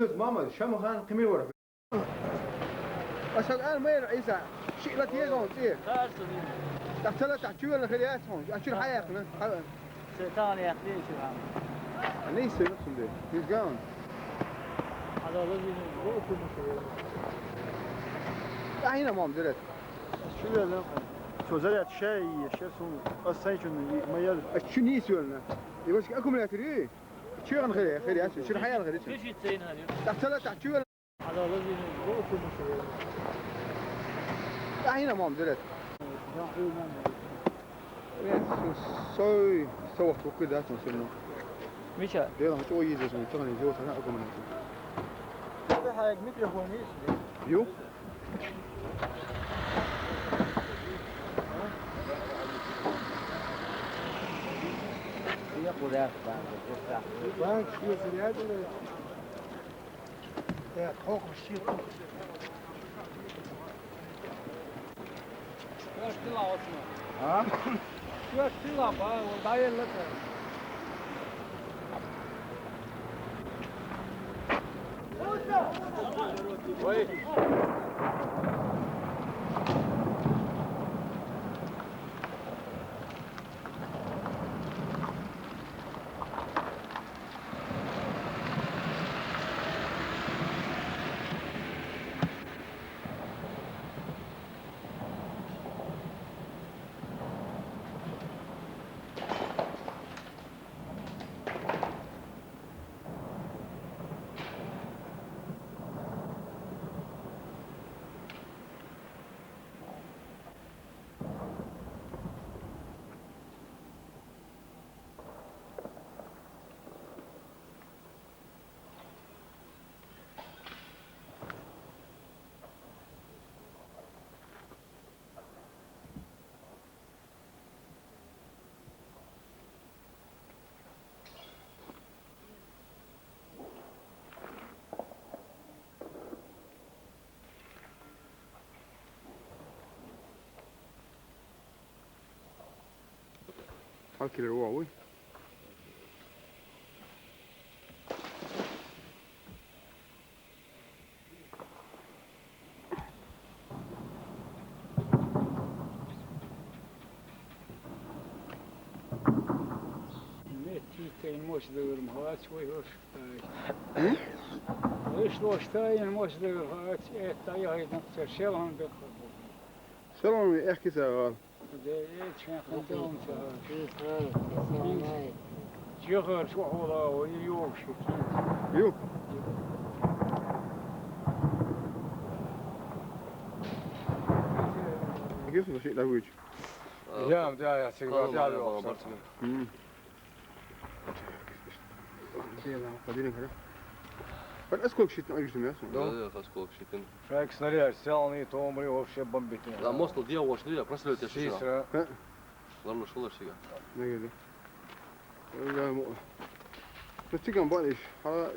ماما شامو خان قمي ورا أشهد أنا ما يرعيسى شيء لا تيجون شيء تحتلا تحتوي ولا خليها تهون أشيل حياتنا شيطان يا أخي شو هم ليس نفسه ده he's gone هذا الذي يقول هنا مام درت شو لا شو زرعت شيء سون أصلاً شو ميال شو نيس ولا يبغى أكمل يا تري شو عن خلي هسه شو الحياة الغريبة ايش تسين هذه تحتلا تحتوي ولا هذا الذي يقول هنا مام درت سوي سوى توكل ذات مسلم مش يلا شو يجي زين تغني جوه أنا أكمل هذا حاجة ميكروفون يو يقول يا بانك شو زرعت ولا يا خوك الشيء شو تطلع واسمع ها شو تطلع بقى وضايل لك وي حكي الرواوي تين موش دور مهات شوي هوش ايش لوش تاين موش دور هات ايه تاي هاي نفس شلون بخبو شلون احكي سؤال ده ايه شان خدهم جغر شو هو ويوم شو يو كيف شيء لويج يا مدايا سيقول يا قديم كده بل اسكوك شيء نقول جسمي Да, хаскок шитин. Шайк снаряд сел не то умри вообще бомбит. Да, мост дия вош дия, просто летя шишира. Шишра. Ладно, шо лаш сега. Не гиди لا مو بس تيجي نبالش خلاص